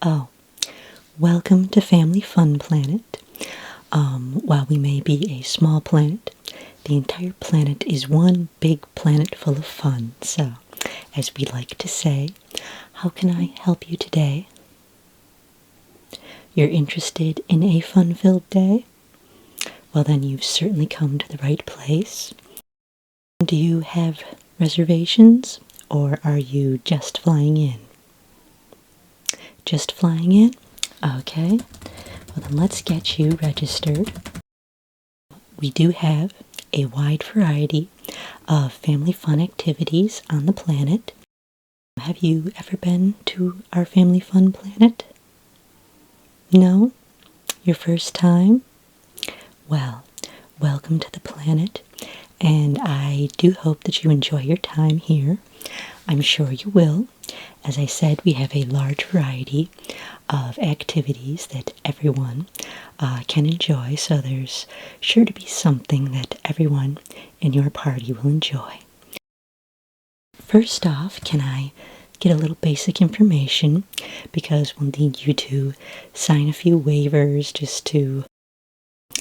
Oh, welcome to Family Fun Planet. While we may be a small planet, the entire planet is one big planet full of fun. So, as we like to say, how can I help you today? You're interested in a fun-filled day? Well, then you've certainly come to the right place. Do you have reservations, or are you just flying in? Just flying in? Okay. Well, then let's get you registered. We do have a wide variety of family fun activities on the planet. Have you ever been to our Family Fun Planet? No? Your first time? Well, welcome to the planet, and I do hope that you enjoy your time here. I'm sure you will. As I said, we have a large variety of activities that everyone can enjoy, so there's sure to be something that everyone in your party will enjoy. First off, can I get a little basic information, because we'll need you to sign a few waivers just to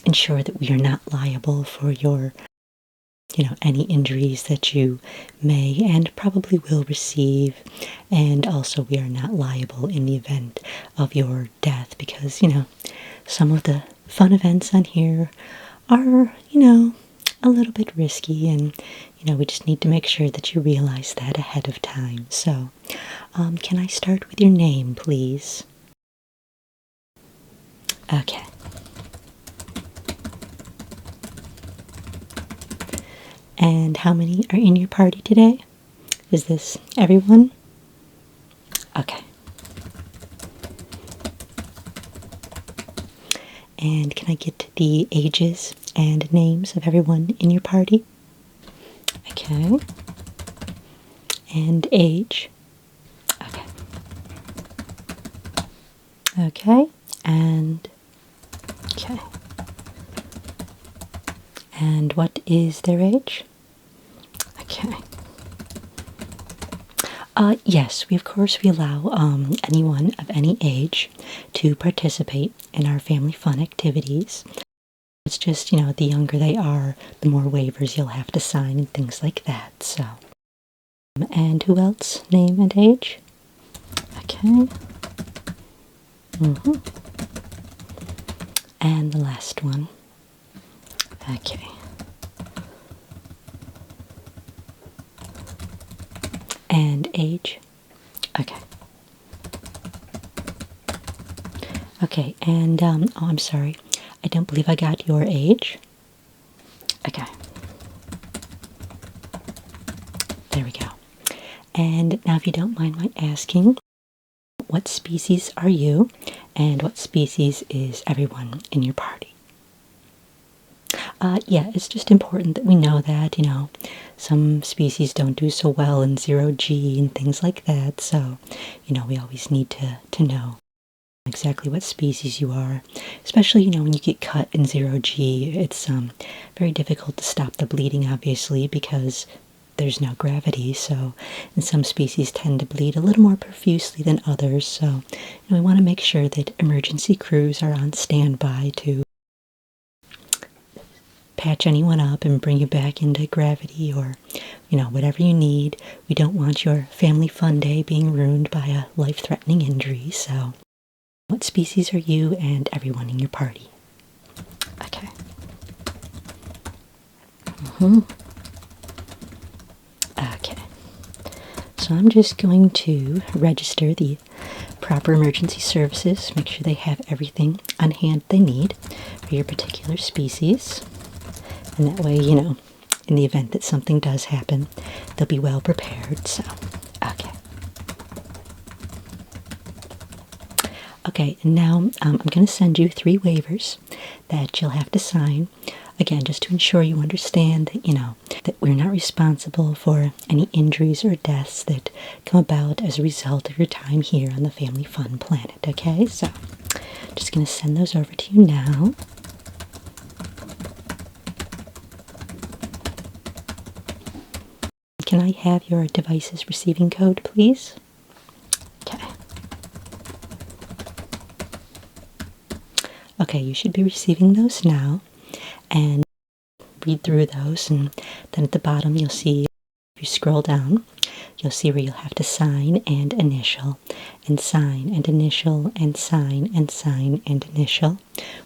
ensure that we are not liable for your, any injuries that you may and probably will receive, and also we are not liable in the event of your death, because, some of the fun events on here are, a little bit risky, and, we just need to make sure that you realize that ahead of time. So, can I start with your name, please? Okay. And how many are in your party today? Is this everyone? Okay. And can I get the ages and names of everyone in your party? Okay. And age? Okay. Okay. And okay. And what is their age? Okay. Yes, of course we allow anyone of any age to participate in our family fun activities. It's just, the younger they are, the more waivers you'll have to sign and things like that, so. And who else? Name and age? Okay. And the last one. Okay. And age? Okay. Okay, and, oh, I'm sorry. I don't believe I got your age. Okay. There we go. And now if you don't mind my asking, what species are you, and what species is everyone in your party? Yeah, it's just important that we know that, some species don't do so well in 0G and things like that, so, we always need to know exactly what species you are, especially, when you get cut in 0G. It's very difficult to stop the bleeding, obviously, because there's no gravity, so, and some species tend to bleed a little more profusely than others, so, we want to make sure that emergency crews are on standby to patch anyone up and bring you back into gravity, or, whatever you need. We don't want your family fun day being ruined by a life-threatening injury, so what species are you and everyone in your party? Okay. Okay. So I'm just going to register the proper emergency services, make sure they have everything on hand they need for your particular species. And that way, in the event that something does happen, they'll be well prepared, so, okay. Okay, and now I'm going to send you 3 waivers that you'll have to sign, again, just to ensure you understand that, that we're not responsible for any injuries or deaths that come about as a result of your time here on the Family Fun Planet, okay? So, just going to send those over to you now. Can I have your device's receiving code, please? Okay. Okay, you should be receiving those now, and read through those, and then at the bottom you'll see, if you scroll down, you'll see where you'll have to sign and initial, and sign and initial, and sign and sign and initial.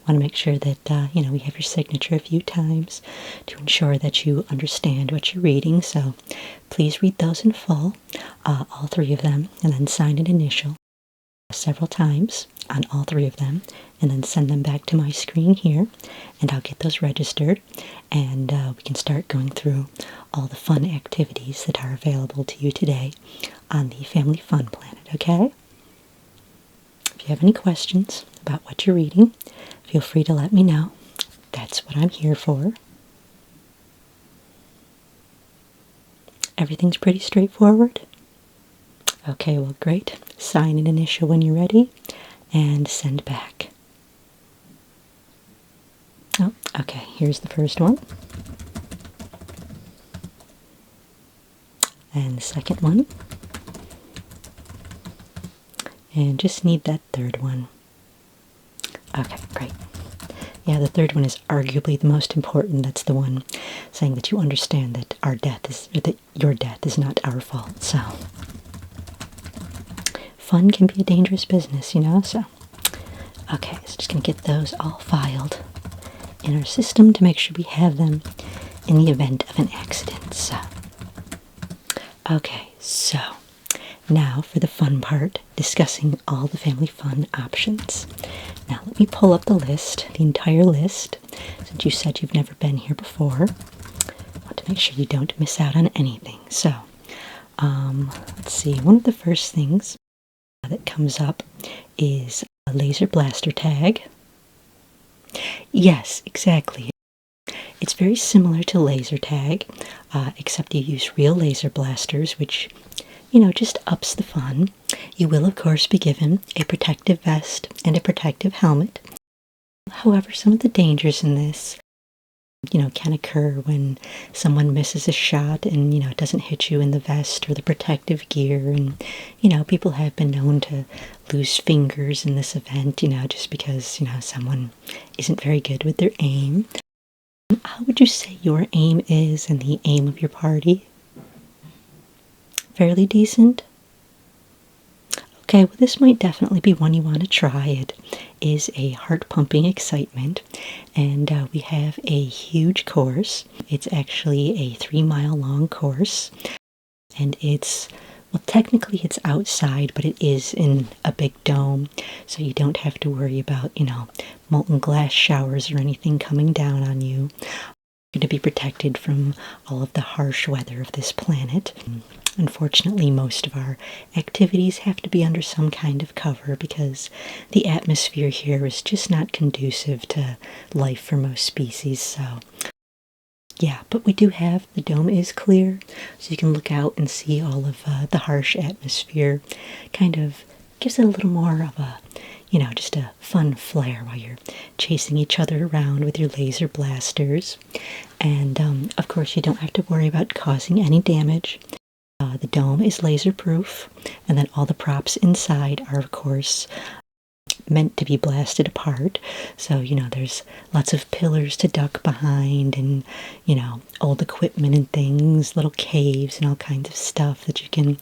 Want to make sure that, we have your signature a few times to ensure that you understand what you're reading, so please read those in full, all 3 of them, and then sign and initial several times on all 3 of them, and then send them back to my screen here, and I'll get those registered, and we can start going through all the fun activities that are available to you today on the Family Fun Planet, okay? If you have any questions about what you're reading, feel free to let me know. That's what I'm here for. Everything's pretty straightforward? Okay, well, great. Sign and initial when you're ready, and send back. Oh, okay, here's the first one. And the second one. And just need that third one. Okay, great. Yeah, the third one is arguably the most important. That's the one saying that you understand that your death is not our fault, so... Fun can be a dangerous business, so... Okay, so just going to get those all filed in our system to make sure we have them in the event of an accident, so... Okay, so now for the fun part, discussing all the family fun options. Now let me pull up the list, the entire list, since you said you've never been here before. I want to make sure you don't miss out on anything. So, let's see, one of the first things that comes up is a laser blaster tag. Yes, exactly. It's very similar to laser tag, except you use real laser blasters, which, just ups the fun. You will, of course, be given a protective vest and a protective helmet. However, some of the dangers in this, can occur when someone misses a shot and, it doesn't hit you in the vest or the protective gear. And, people have been known to lose fingers in this event, just because, someone isn't very good with their aim. How would you say your aim is and the aim of your party? Fairly decent? Okay, well, this might definitely be one you want to try. It is a heart-pumping excitement, and we have a huge course. It's actually a 3-mile-long course, and technically it's outside, but it is in a big dome, so you don't have to worry about, molten glass showers or anything coming down on you. You're going to be protected from all of the harsh weather of this planet. Unfortunately, most of our activities have to be under some kind of cover because the atmosphere here is just not conducive to life for most species, so... Yeah, but we do have, the dome is clear, so you can look out and see all of the harsh atmosphere. Kind of gives it a little more of a, just a fun flair while you're chasing each other around with your laser blasters. And, of course, you don't have to worry about causing any damage. The dome is laser-proof, and then all the props inside are, of course, meant to be blasted apart. So, there's lots of pillars to duck behind and, old equipment and things, little caves and all kinds of stuff that you can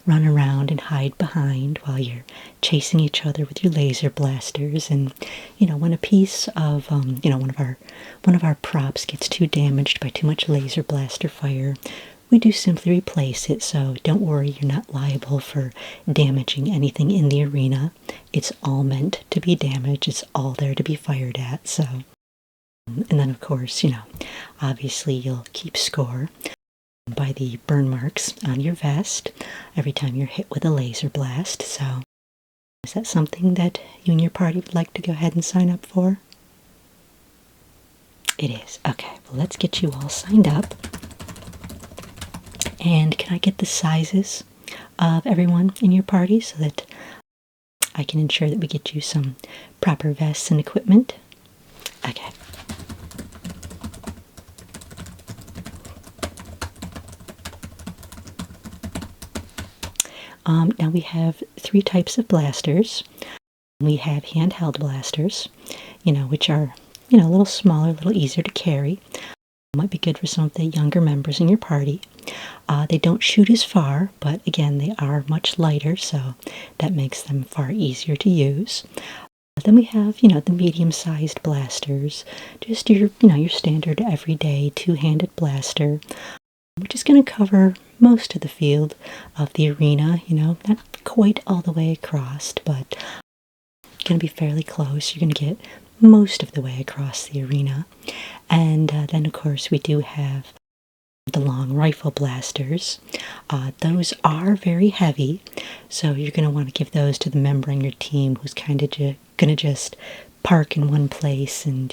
run around and hide behind while you're chasing each other with your laser blasters. And, when a piece of, one of our props gets too damaged by too much laser blaster fire, we do simply replace it, so don't worry, you're not liable for damaging anything in the arena. It's all meant to be damaged, it's all there to be fired at, so... And then, of course, obviously you'll keep score by the burn marks on your vest every time you're hit with a laser blast, so... Is that something that you and your party would like to go ahead and sign up for? It is. Okay, well, let's get you all signed up. And can I get the sizes of everyone in your party so that I can ensure that we get you some proper vests and equipment? Okay. Now we have 3 types of blasters. We have handheld blasters, which are, a little smaller, a little easier to carry. Might be good for some of the younger members in your party. They don't shoot as far, but again, they are much lighter, so that makes them far easier to use. Then we have, the medium-sized blasters, just your standard everyday two-handed blaster, which is going to cover most of the field of the arena, not quite all the way across, but going to be fairly close. You're going to get most of the way across the arena. And then, of course, we do have the long rifle blasters. Those are very heavy, so you're going to want to give those to the member on your team who's kind of going to just park in one place and,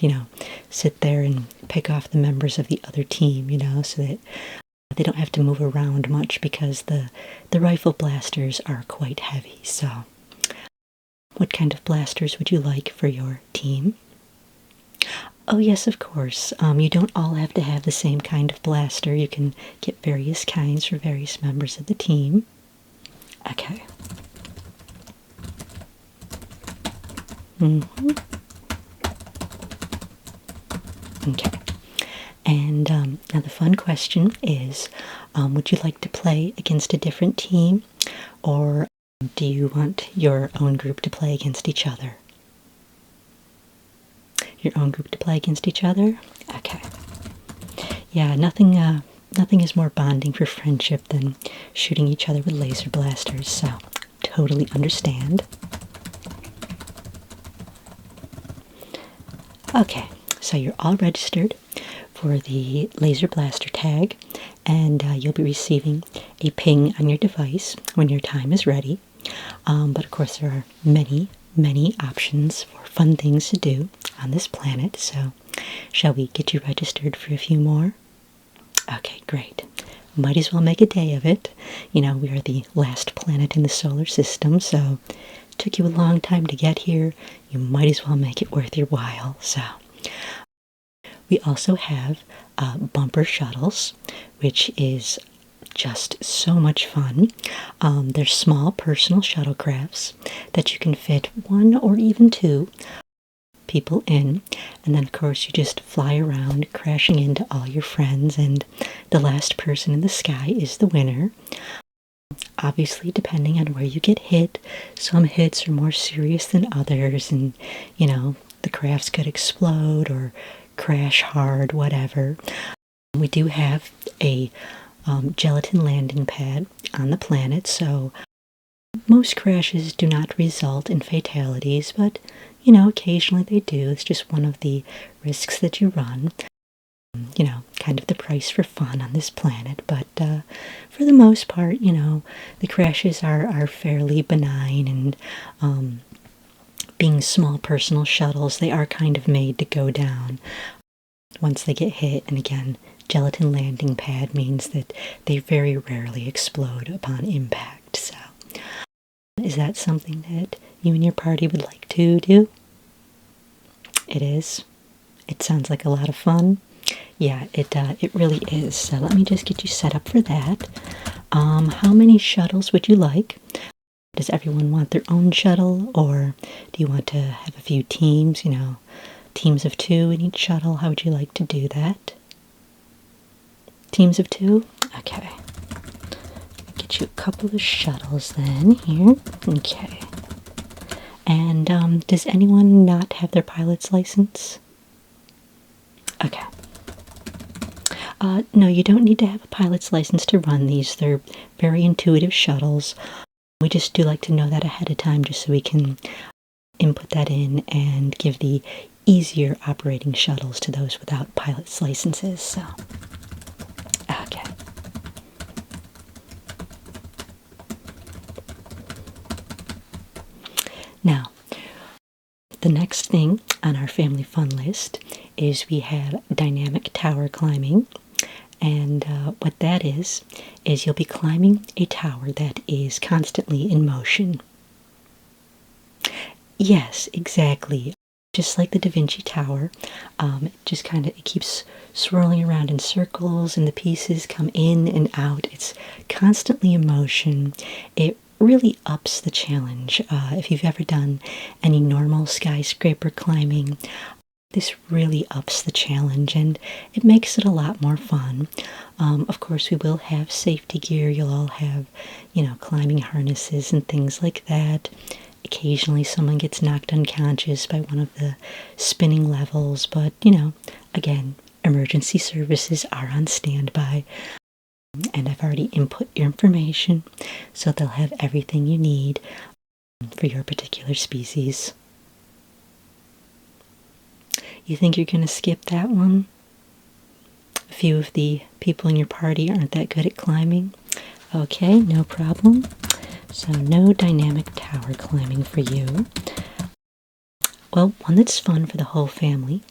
sit there and pick off the members of the other team, so that they don't have to move around much, because the rifle blasters are quite heavy. So what kind of blasters would you like for your team? Oh yes, of course. You don't all have to have the same kind of blaster. You can get various kinds for various members of the team. Okay. Okay. And now the fun question is, would you like to play against a different team, or do you want your own group to play against each other? Your own group to play against each other? Okay. Yeah, nothing is more bonding for friendship than shooting each other with laser blasters, so totally understand. Okay, so you're all registered for the laser blaster tag, and you'll be receiving a ping on your device when your time is ready. But of course there are many options for fun things to do on this planet, so shall we get you registered for a few more? Okay, great. Might as well make a day of it. We are the last planet in the solar system, so it took you a long time to get here. You might as well make it worth your while. So we also have bumper shuttles, which is just so much fun. They're small personal shuttlecrafts that you can fit one or even two people in, and then of course you just fly around crashing into all your friends, and the last person in the sky is the winner. Obviously, depending on where you get hit, some hits are more serious than others, and the crafts could explode or crash hard, whatever. We do have a gelatin landing pad on the planet, so most crashes do not result in fatalities, but occasionally they do. It's just one of the risks that you run. Kind of the price for fun on this planet, but for the most part, the crashes are fairly benign, and being small personal shuttles, they are kind of made to go down once they get hit. And again, gelatin landing pad means that they very rarely explode upon impact. So is that something that you and your party would like to do? It is. It sounds like a lot of fun. Yeah, it really is. So let me just get you set up for that. How many shuttles would you like? Does everyone want their own shuttle, or do you want to have a few teams, teams of 2 in each shuttle? How would you like to do that? Teams of 2? Okay. Get you a couple of shuttles then here. Okay. And does anyone not have their pilot's license? Okay. No, you don't need to have a pilot's license to run these. They're very intuitive shuttles. We just do like to know that ahead of time, just so we can input that in and give the easier operating shuttles to those without pilot's licenses. So, okay. Now, the next thing on our family fun list is we have dynamic tower climbing. And what that is you'll be climbing a tower that is constantly in motion. Yes, exactly. Just like the Da Vinci Tower, it keeps swirling around in circles, and the pieces come in and out. It's constantly in motion. It really ups the challenge. If you've ever done any normal skyscraper climbing, this really ups the challenge and it makes it a lot more fun. Of course, we will have safety gear. You'll all have, climbing harnesses and things like that. Occasionally, someone gets knocked unconscious by one of the spinning levels, but, again, emergency services are on standby. And I've already input your information, so they'll have everything you need for your particular species. You think you're going to skip that one? A few of the people in your party aren't that good at climbing. Okay, no problem. So no dynamic tower climbing for you. Well, one that's fun for the whole family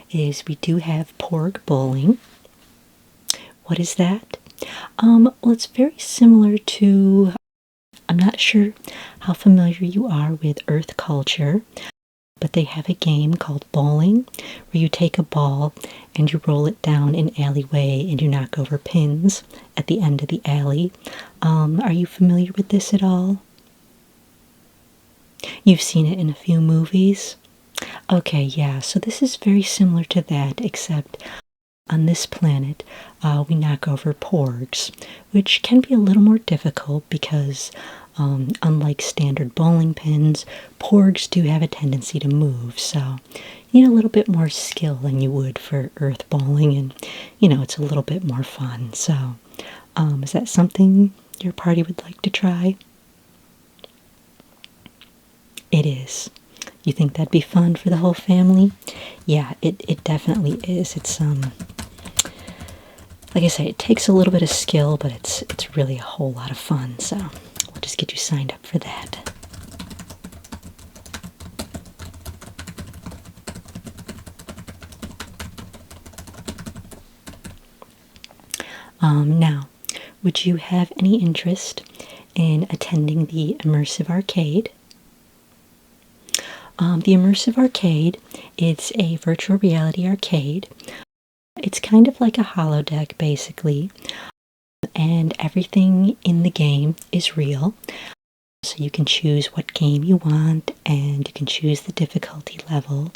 is we do have porg bowling. What is that? Well, it's very similar to, I'm not sure how familiar you are with Earth culture, but they have a game called bowling where you take a ball and you roll it down an alleyway and you knock over pins at the end of the alley. Are you familiar with this at all? You've seen it in a few movies? Okay, yeah, so this is very similar to that, except on this planet, we knock over porgs, which can be a little more difficult because, unlike standard bowling pins, porgs do have a tendency to move, so you need a little bit more skill than you would for earth bowling, and, it's a little bit more fun. So, is that something your party would like to try? It is. You think that'd be fun for the whole family? Yeah, it definitely is. It's, like I say, it takes a little bit of skill, but it's really a whole lot of fun, so we'll just get you signed up for that. Now, would you have any interest in attending the Immersive Arcade? The Immersive Arcade, it's a virtual reality arcade. It's kind of like a holodeck, basically, and everything in the game is real. So you can choose what game you want, and you can choose the difficulty level.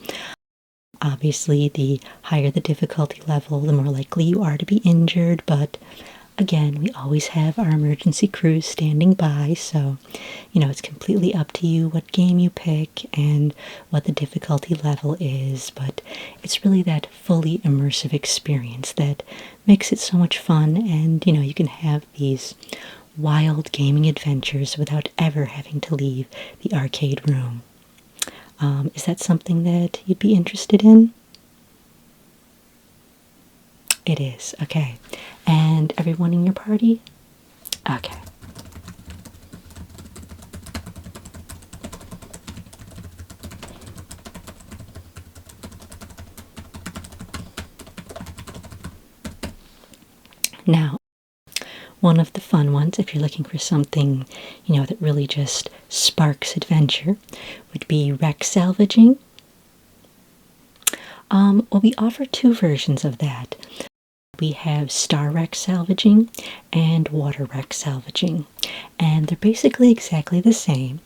Obviously, the higher the difficulty level, the more likely you are to be injured, but again, we always have our emergency crews standing by, so, it's completely up to you what game you pick and what the difficulty level is, but it's really that fully immersive experience that makes it so much fun, and, you can have these wild gaming adventures without ever having to leave the arcade room. Is that something that you'd be interested in? It is, okay. And everyone in your party? Okay. Now, one of the fun ones, if you're looking for something, that really just sparks adventure, would be wreck salvaging. Well, we offer two versions of that. We have star wreck salvaging and water wreck salvaging, and they're basically exactly the same.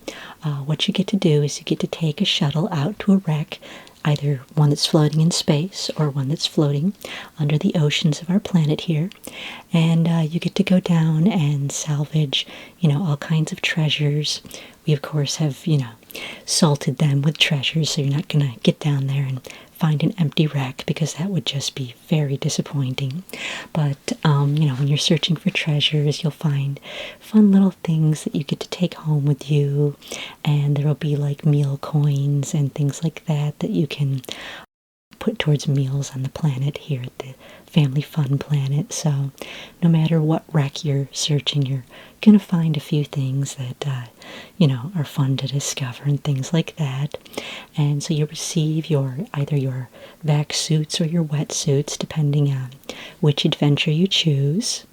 What you get to do is you get to take a shuttle out to a wreck, either one that's floating in space or one that's floating under the oceans of our planet here, and you get to go down and salvage, all kinds of treasures. We, of course, have, salted them with treasures, so you're not going to get down there and find an empty wreck, because that would just be very disappointing. But, when you're searching for treasures, you'll find fun little things that you get to take home with you, and there will be like meal coins and things like that that you can put towards meals on the planet here at the Family Fun Planet. So no matter what wreck you're searching, you're going to find a few things that, are fun to discover and things like that. And so you receive either your vac suits or your wetsuits, depending on which adventure you choose.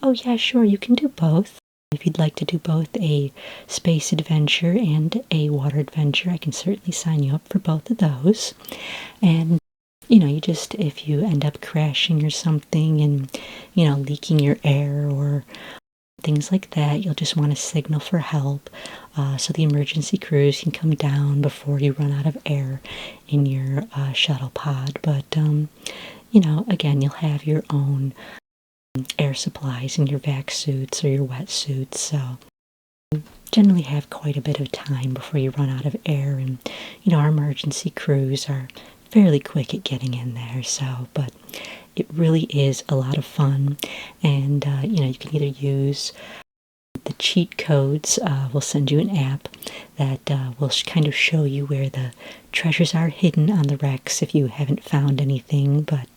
Oh yeah, sure, you can do both. If you'd like to do both a space adventure and a water adventure, I can certainly sign you up for both of those. And, if you end up crashing or something and, leaking your air or things like that. You'll just want to signal for help so the emergency crews can come down before you run out of air in your shuttle pod. But, you know, again, you'll have your own air supplies in your vac suits or your wetsuits, so generally have quite a bit of time before you run out of air. And, you know, our emergency crews are fairly quick at getting in there, so, but it really is a lot of fun. And, you know, you can either use the cheat codes. We'll send you an app that will kind of show you where the treasures are hidden on the wrecks if you haven't found anything, but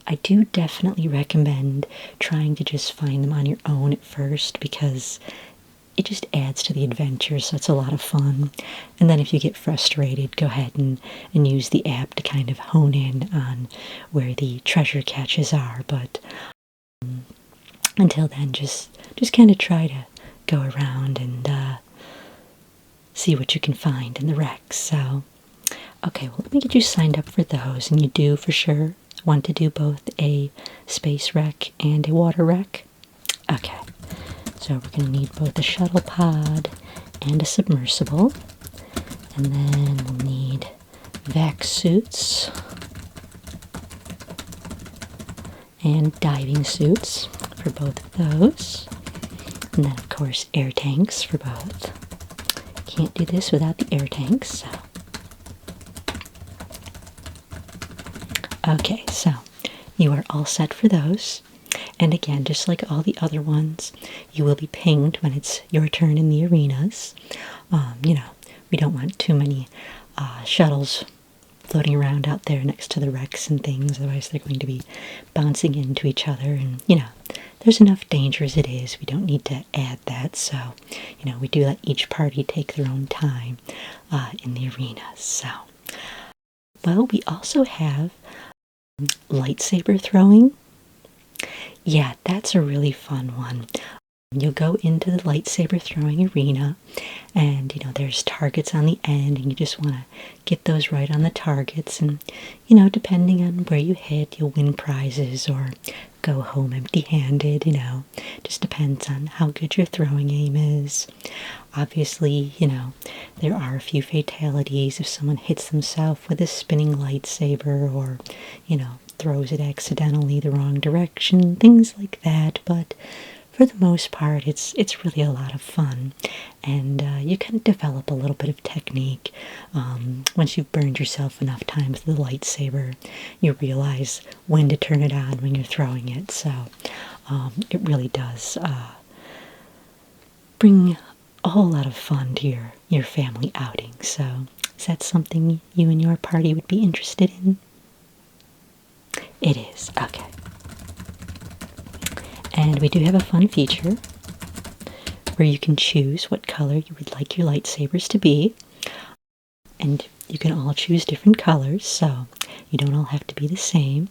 I do definitely recommend trying to just find them on your own at first, because it just adds to the adventure, so it's a lot of fun. And then if you get frustrated, go ahead and use the app to kind of hone in on where the treasure caches are. But until then, just kind of try to go around and see what you can find in the wrecks. So, okay, well, let me get you signed up for those, and you do for sure want to do both a space wreck and a water wreck? Okay, so we're going to need both a shuttle pod and a submersible, and then we'll need vac suits and diving suits for both of those, and then of course air tanks for both. Can't do this without the air tanks, so. Okay, so you are all set for those. And again, just like all the other ones, you will be pinged when it's your turn in the arenas. You know, we don't want too many shuttles floating around out there next to the wrecks and things, otherwise they're going to be bouncing into each other, and, you know, there's enough danger as it is. We don't need to add that, so, you know, we do let each party take their own time in the arenas. So, well, we also have lightsaber throwing. Yeah, that's a really fun one. You'll go into the lightsaber throwing arena, and, you know, there's targets on the end, and you just want to get those right on the targets, and, you know, depending on where you hit, you'll win prizes or go home empty-handed. You know, just depends on how good your throwing aim is. Obviously, you know, there are a few fatalities if someone hits themselves with a spinning lightsaber, or, you know, throws it accidentally the wrong direction, things like that. But for the most part, it's really a lot of fun, and you can develop a little bit of technique. Once you've burned yourself enough times with the lightsaber, you realize when to turn it on when you're throwing it. So it really does bring a whole lot of fun to your family outing. So is that something you and your party would be interested in? It is. Okay. And we do have a fun feature where you can choose what color you would like your lightsabers to be. And you can all choose different colors, so you don't all have to be the same.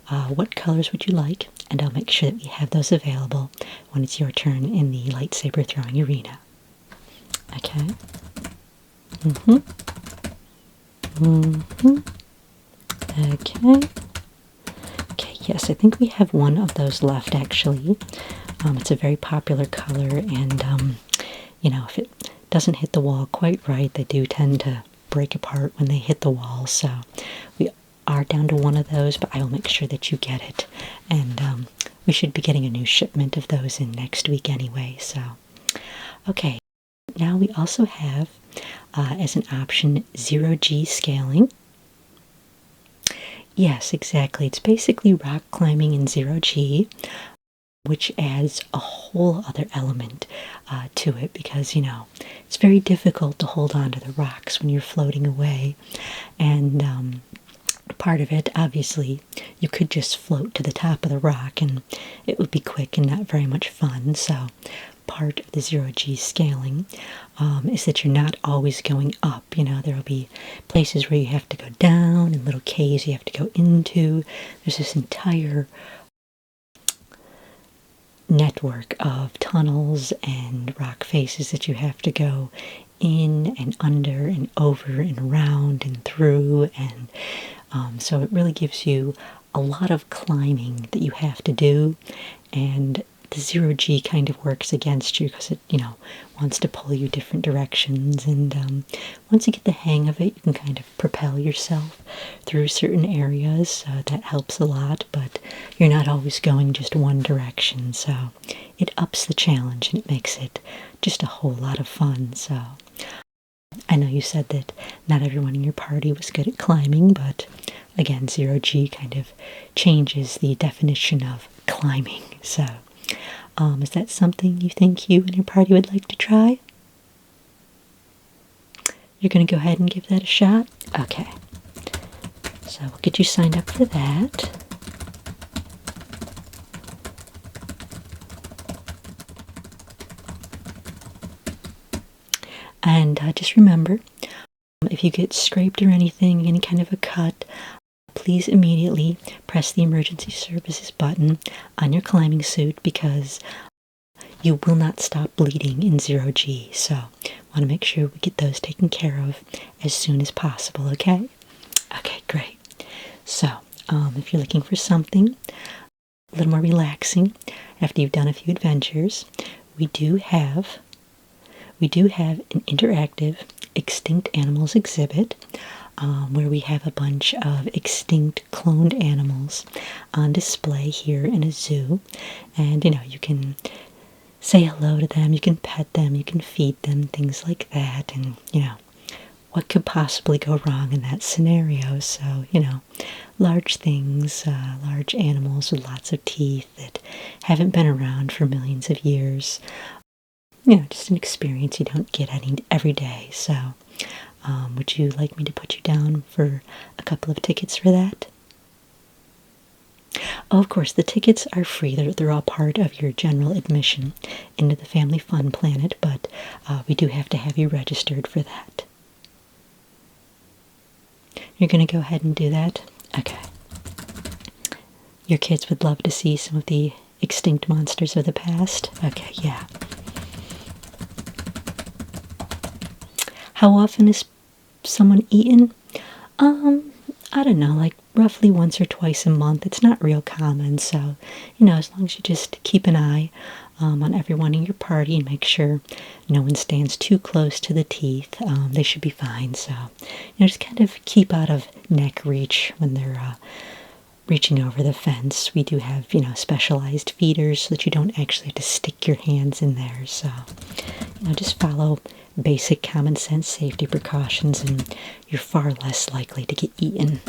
What colors would you like? And I'll make sure that we have those available when it's your turn in the lightsaber throwing arena. Okay. Okay. Okay, yes, I think we have one of those left, actually. It's a very popular color, and, you know, if it doesn't hit the wall quite right, they do tend to break apart when they hit the wall, so we are down to one of those, but I will make sure that you get it. And we should be getting a new shipment of those in next week anyway, so. Okay, now we also have, as an option, 0G scaling. Yes, exactly. It's basically rock climbing in 0G, which adds a whole other element to it, because, you know, it's very difficult to hold on to the rocks when you're floating away. And part of it, obviously, you could just float to the top of the rock, and it would be quick and not very much fun. So part of the 0G scaling is that you're not always going up. You know, there will be places where you have to go down and little caves you have to go into. There's this entire network of tunnels and rock faces that you have to go in and under and over and around and through, and so it really gives you a lot of climbing that you have to do, and the 0G kind of works against you because it, wants to pull you different directions. And once you get the hang of it, you can kind of propel yourself through certain areas. That helps a lot, but you're not always going just one direction. So it ups the challenge and it makes it just a whole lot of fun. So I know you said that not everyone in your party was good at climbing, but again, 0G kind of changes the definition of climbing. So, is that something you think you and your party would like to try? You're going to go ahead and give that a shot? Okay. So we'll get you signed up for that. And just remember, if you get scraped or anything, any kind of a cut, please immediately press the emergency services button on your climbing suit because you will not stop bleeding in 0G. So want to make sure we get those taken care of as soon as possible, okay? Okay, great. So if you're looking for something a little more relaxing after you've done a few adventures, we do have an interactive extinct animals exhibit where we have a bunch of extinct cloned animals on display here in a zoo. And, you can say hello to them, you can pet them, you can feed them, things like that. And, what could possibly go wrong in that scenario? So, large things, large animals with lots of teeth that haven't been around for millions of years. Just an experience you don't get every day. So, would you like me to put you down for a couple of tickets for that? Oh, of course, the tickets are free. They're all part of your general admission into the Family Fun Planet, but we do have to have you registered for that. You're going to go ahead and do that? Okay. Your kids would love to see some of the extinct monsters of the past? Okay, yeah. How often is someone eaten? I don't know, like roughly once or twice a month. It's not real common, so, as long as you just keep an eye on everyone in your party and make sure no one stands too close to the teeth, they should be fine. So, just kind of keep out of neck reach when they're reaching over the fence. We do have, specialized feeders so that you don't actually have to stick your hands in there. So, just follow basic common sense safety precautions and you're far less likely to get eaten.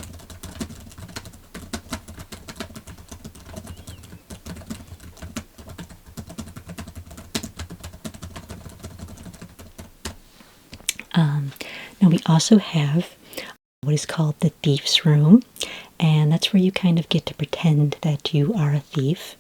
Now we also have what is called the Thief's Room, and that's where you kind of get to pretend that you are a thief.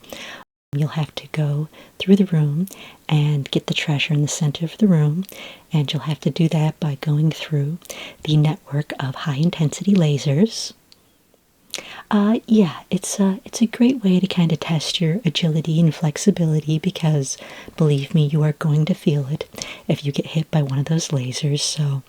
You'll have to go through the room and get the treasure in the center of the room, and you'll have to do that by going through the network of high-intensity lasers. Yeah, it's a great way to kind of test your agility and flexibility because, believe me, you are going to feel it if you get hit by one of those lasers. So,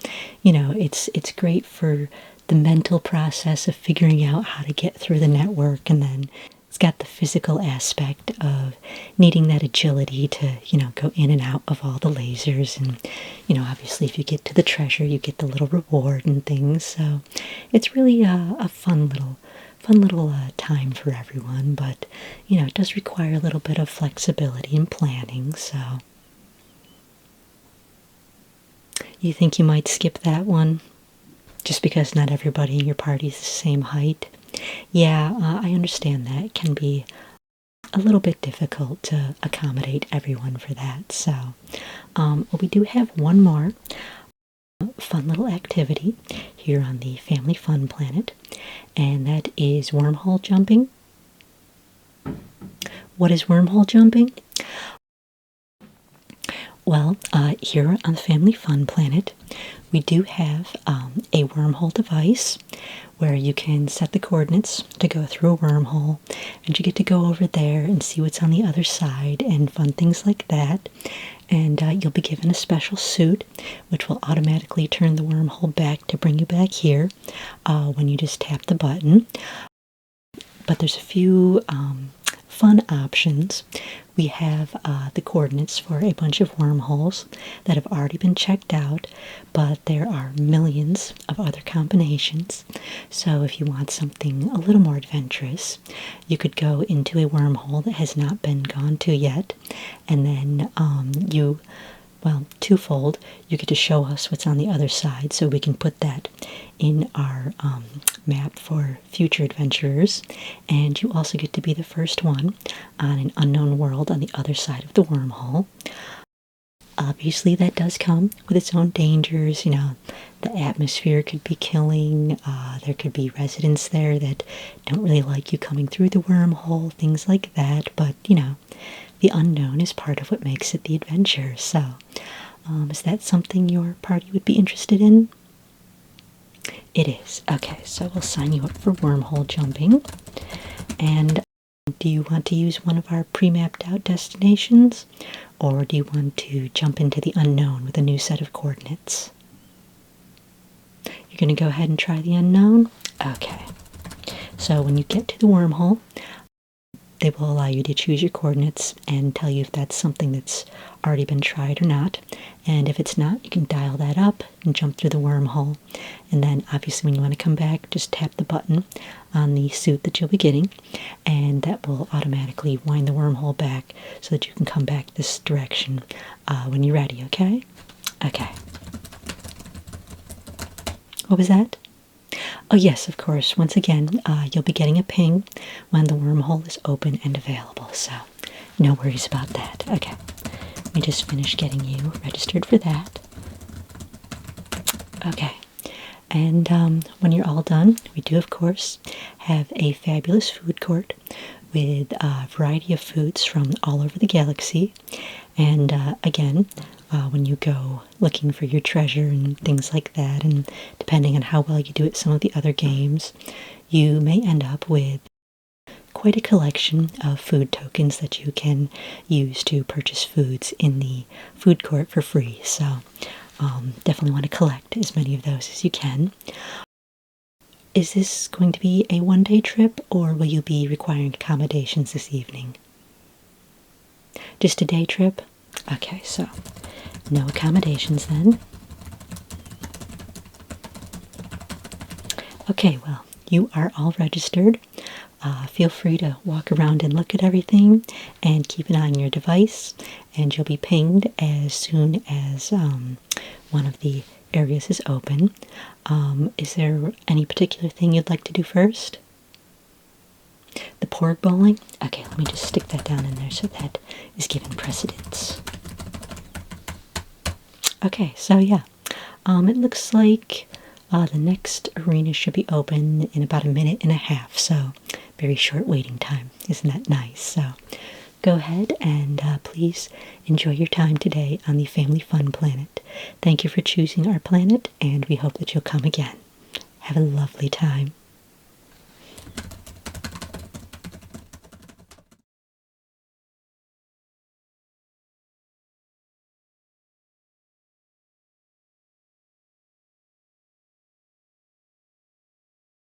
it's great for the mental process of figuring out how to get through the network, and then it's got the physical aspect of needing that agility to, go in and out of all the lasers. And, obviously if you get to the treasure, you get the little reward and things. So it's really a fun little time for everyone. But, it does require a little bit of flexibility and planning. So you think you might skip that one just because not everybody in your party is the same height? Yeah, I understand that. It can be a little bit difficult to accommodate everyone for that. So, we do have one more fun little activity here on the Family Fun Planet, and that is wormhole jumping. What is wormhole jumping? Well, here on the Family Fun Planet, we do have a wormhole device where you can set the coordinates to go through a wormhole, and you get to go over there and see what's on the other side and fun things like that. And you'll be given a special suit, which will automatically turn the wormhole back to bring you back here when you just tap the button. But there's a few fun options, we have the coordinates for a bunch of wormholes that have already been checked out, but there are millions of other combinations. So if you want something a little more adventurous, you could go into a wormhole that has not been gone to yet, and then well, twofold, you get to show us what's on the other side so we can put that in our map for future adventurers, and you also get to be the first one on an unknown world on the other side of the wormhole. Obviously, that does come with its own dangers. You know, the atmosphere could be killing, there could be residents there that don't really like you coming through the wormhole, things like that, but, you know, the unknown is part of what makes it the adventure. So, is that something your party would be interested in? It is. Okay, so we'll sign you up for wormhole jumping. And do you want to use one of our pre-mapped out destinations? Or do you want to jump into the unknown with a new set of coordinates? You're going to go ahead and try the unknown? Okay. So when you get to the wormhole, they will allow you to choose your coordinates and tell you if that's something that's already been tried or not. And if it's not, you can dial that up and jump through the wormhole. And then obviously when you want to come back, just tap the button on the suit that you'll be getting, and that will automatically wind the wormhole back so that you can come back this direction when you're ready, okay? Okay. What was that? Oh yes, of course. Once again, you'll be getting a ping when the wormhole is open and available, so no worries about that. Okay, let me just finish getting you registered for that. Okay, and when you're all done, we do, of course, have a fabulous food court with a variety of foods from all over the galaxy. And again, when you go looking for your treasure and things like that, and depending on how well you do at some of the other games, you may end up with quite a collection of food tokens that you can use to purchase foods in the food court for free. So definitely want to collect as many of those as you can. Is this going to be a one-day trip, or will you be requiring accommodations this evening? Just a day trip? Okay, so no accommodations then. Okay, well, you are all registered. Feel free to walk around and look at everything and keep an eye on your device, and you'll be pinged as soon as one of the areas is open. Is there any particular thing you'd like to do first? The porg bowling? Okay, let me just stick that down in there so that is given precedence. Okay, so yeah, it looks like the next arena should be open in about a minute and a half, so very short waiting time. Isn't that nice? So go ahead and please enjoy your time today on the Family Fun Planet. Thank you for choosing our planet, and we hope that you'll come again. Have a lovely time.